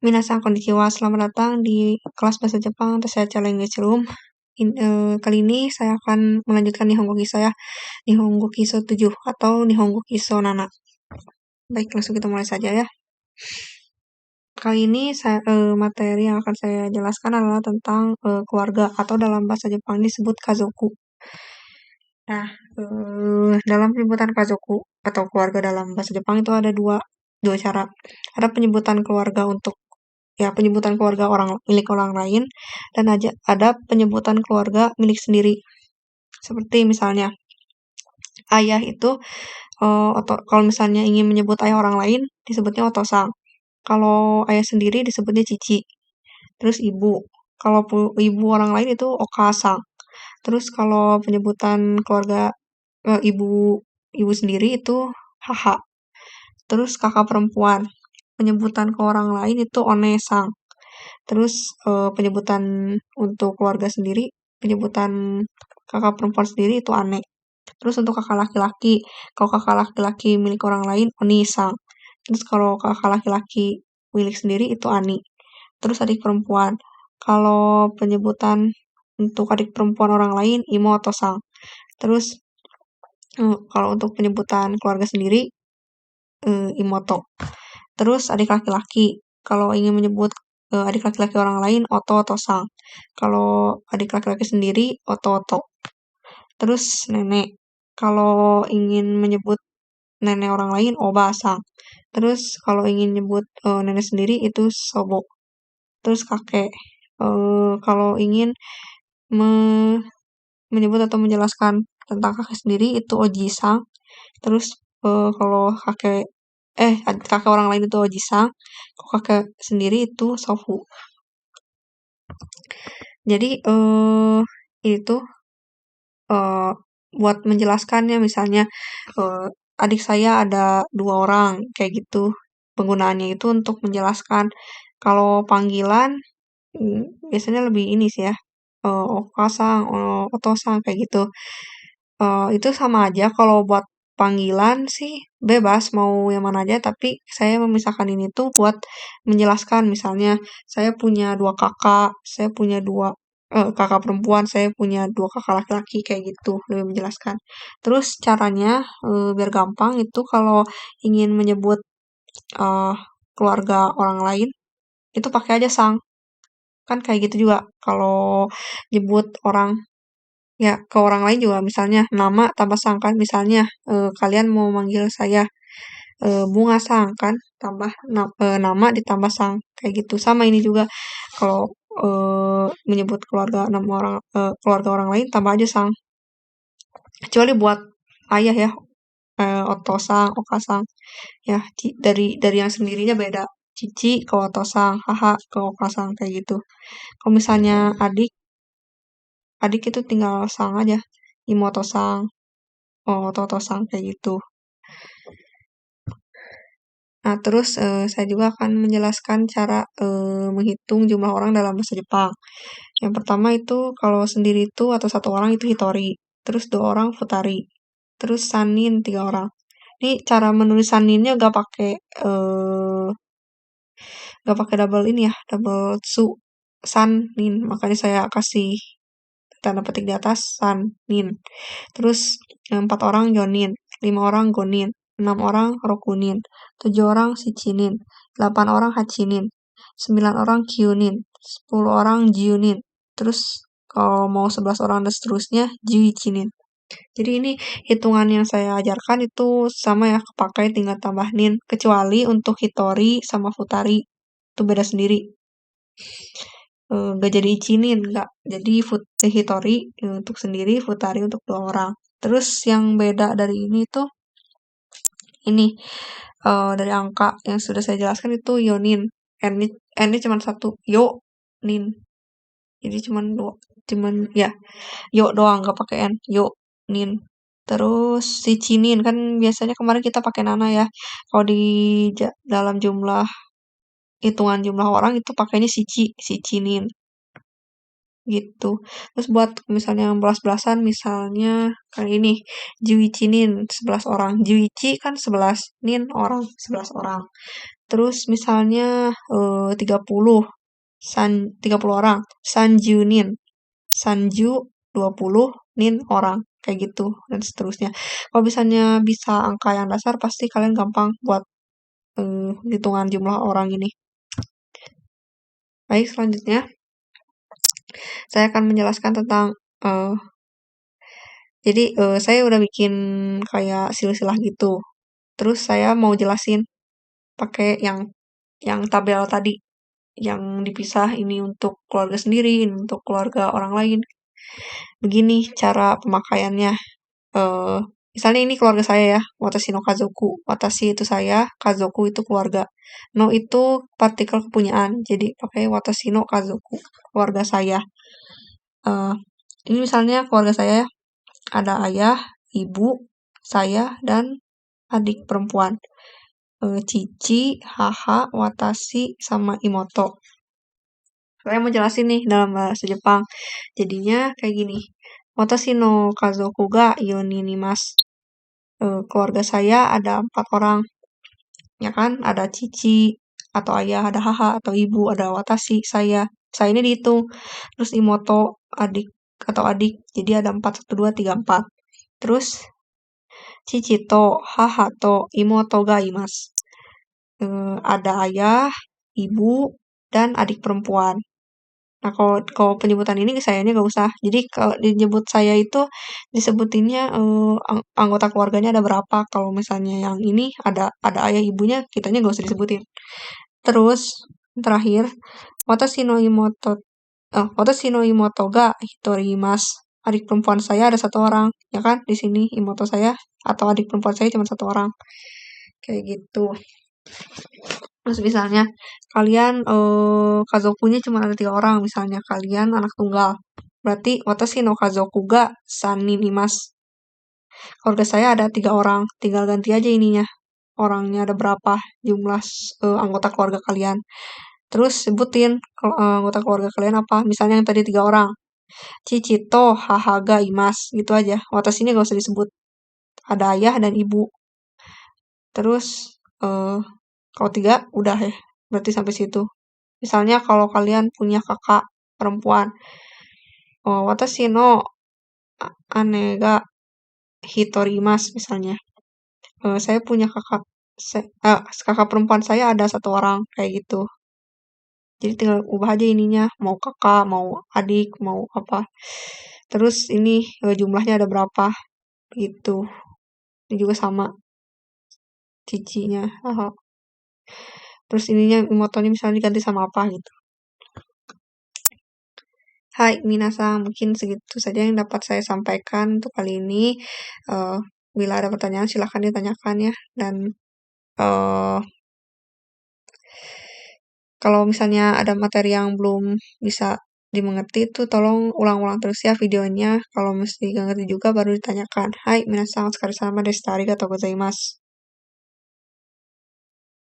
Minasan konnichiwa, selamat datang di kelas bahasa Jepang Tesaya Language Room. Kali ini saya akan melanjutkan Nihongo Kiso ya, Nihongo Kiso 7 atau Nihongo Kiso Nana. Baik, langsung kita mulai saja ya. Kali ini materi yang akan saya jelaskan adalah tentang keluarga atau dalam bahasa Jepang disebut kazoku. Nah, dalam penyebutan kazoku atau keluarga dalam bahasa Jepang itu ada dua cara. Ada penyebutan keluarga untuk penyebutan keluarga milik orang lain, dan ada penyebutan keluarga milik sendiri. Seperti misalnya ayah itu kalau misalnya ingin menyebut ayah orang lain disebutnya otosang. Kalau ayah sendiri disebutnya cici. Terus ibu, kalau ibu orang lain itu okasang. Terus kalau penyebutan keluarga ibu sendiri itu haha. Terus kakak perempuan, penyebutan ke orang lain itu onesang. Terus penyebutan untuk keluarga sendiri, penyebutan kakak perempuan sendiri itu ane. Terus untuk kakak laki-laki, kalau kakak laki-laki milik orang lain, onisang. Terus kalau kakak laki-laki milik sendiri itu ani. Terus adik perempuan, kalau penyebutan untuk adik perempuan orang lain, imo atau sang. Terus kalau untuk penyebutan keluarga sendiri, imoto. Terus adik laki-laki, kalau ingin menyebut adik laki-laki orang lain, oto atau sang. Kalau adik laki-laki sendiri, oto. Terus nenek, kalau ingin menyebut nenek orang lain, oba sang. Terus kalau ingin menyebut nenek sendiri itu sobo. Terus kakek, kalau ingin menyebut atau menjelaskan tentang kakek sendiri itu oji sang. Terus kalau kakek orang lain itu oji-sang, kalau kakek sendiri itu sofu. Jadi itu buat menjelaskannya, misalnya adik saya ada 2 orang kayak gitu. Penggunaannya itu untuk menjelaskan. Kalau panggilan biasanya lebih ini sih ya, okasang, otosang kayak gitu. Itu sama aja kalau buat panggilan sih bebas mau yang mana aja, tapi saya memisahkan ini tuh buat menjelaskan. Misalnya saya punya 2 kakak, saya punya 2 kakak perempuan, saya punya 2 kakak laki-laki kayak gitu, lebih menjelaskan. Terus caranya biar gampang itu kalau ingin menyebut eh, keluarga orang lain itu pakai aja sang. Kan kayak gitu juga kalau nyebut orang ya ke orang lain juga, misalnya nama tambah sang kan, misalnya kalian mau manggil saya bunga sang kan, tambah nama ditambah sang kayak gitu. Sama ini juga kalau menyebut keluarga orang lain tambah aja sang, kecuali buat ayah ya, otosang okasang ya, dari yang sendirinya beda, cici ke otosang, haha ke okasang kayak gitu. Kalau misalnya adik itu tinggal sang aja, imoto sang, toto sang kayak gitu. Nah, terus saya juga akan menjelaskan cara menghitung jumlah orang dalam bahasa Jepang. Yang pertama itu kalau sendiri itu atau satu orang itu hitori, terus 2 orang futari, terus sanin 3 orang. Ini cara menulis saninnya gak pakai double ini ya, double su, sanin. Makanya saya kasih tanda petik di atas sanin. Terus 4 orang jonin, 5 orang gonin, 6 orang rokunin, 7 orang shichinin, 8 orang hachinin, 9 orang kyunin, 10 orang jiunin. Terus kalau mau 11 orang dan seterusnya jiuichinin. Jadi ini hitungan yang saya ajarkan itu sama ya, kepakai tinggal tambah nin, kecuali untuk hitori sama futari itu beda sendiri. Gak jadi ichinin, gak. Jadi hitori untuk sendiri, futari untuk 2 orang. Terus yang beda dari ini tuh ini dari angka yang sudah saya jelaskan itu yonin. N-nya cuma 1, yo nin. Jadi cuman ya yo doang, gak pakai n. Yo nin. Terus si cinin kan biasanya kemarin kita pakai nana ya. Kalau di dalam hitungan jumlah orang itu pakainya si cinin gitu. Terus buat misalnya yang belas-belasan, misalnya kayak ini Juichi nin 11 orang, Juichi kan 11, nin orang 11 orang. Terus misalnya 30 30 orang, Sanju Nin. Sanju 20, Nin orang, kayak gitu dan seterusnya. Kalau misalnya bisa angka yang dasar pasti kalian gampang buat hitungan jumlah orang ini. Baik, selanjutnya saya akan menjelaskan tentang jadi saya udah bikin kayak silsilah gitu. Terus saya mau jelasin pakai yang tabel tadi, yang dipisah ini untuk keluarga sendiri, ini untuk keluarga orang lain. Begini cara pemakaiannya. Eh, Misalnya ini keluarga saya ya, Watashi no Kazoku. Watashi itu saya, Kazoku itu keluarga. No itu partikel kepunyaan, jadi pakai Watashi no Kazoku, keluarga saya. Eh, ini misalnya keluarga saya ya, ada ayah, ibu, saya, dan adik perempuan. Cici, Haha, Watashi, sama Imoto. Saya mau jelasin nih dalam bahasa Jepang. Jadinya kayak gini. Watashi no kazoku ga 4人います. Keluarga saya ada 4 orang. Ya kan? Ada cici, atau ayah, ada haha, atau ibu, ada watashi, saya. Saya ini dihitung. Terus imoto, adik, atau adik. Jadi ada 4, 1, 2, 3, 4. Terus cici to, haha to, imoto ga imasu. Ada ayah, ibu, dan adik perempuan. Nah, kalau penyebutan ini sayanya nggak usah. Jadi kalau disebut saya itu disebutinnya anggota keluarganya ada berapa. Kalau misalnya yang ini ada ayah ibunya, kitanya nggak usah disebutin. Terus terakhir, watashi no imoto ga hitori imasu. Adik perempuan saya ada 1 orang, ya kan? Di sini imoto saya atau adik perempuan saya cuma 1 orang. Kayak gitu. Terus misalnya kalian kazokunya cuma ada 3 orang, misalnya kalian anak tunggal. Berarti watashi no kazoku ga 3 imasu. Keluarga saya ada 3 orang, tinggal ganti aja ininya. Orangnya ada berapa, jumlah anggota keluarga kalian. Terus sebutin anggota keluarga kalian apa. Misalnya yang tadi 3 orang. Cici to haha ga imasu, gitu aja. Watashi ini gak usah disebut. Ada ayah dan ibu. Terus kalau 3 udah ya. Berarti sampai situ. Misalnya kalau kalian punya kakak perempuan, watashi no ane ga hitori imasu misalnya. Saya punya kakak perempuan saya ada 1 orang, kayak gitu. Jadi tinggal ubah aja ininya, mau kakak, mau adik, mau apa. Terus ini jumlahnya ada berapa, gitu. Ini juga sama, cicinya. Terus ininya motonya misalnya diganti sama apa gitu. Hai, minasang, mungkin segitu saja yang dapat saya sampaikan untuk kali ini. Bila ada pertanyaan silahkan ditanyakan ya. Dan kalau misalnya ada materi yang belum bisa dimengerti itu tolong ulang-ulang terus ya videonya. Kalau mesti nggak ngerti juga baru ditanyakan. Hai, minasang, sekali sama deshita arigatou gozaimasu.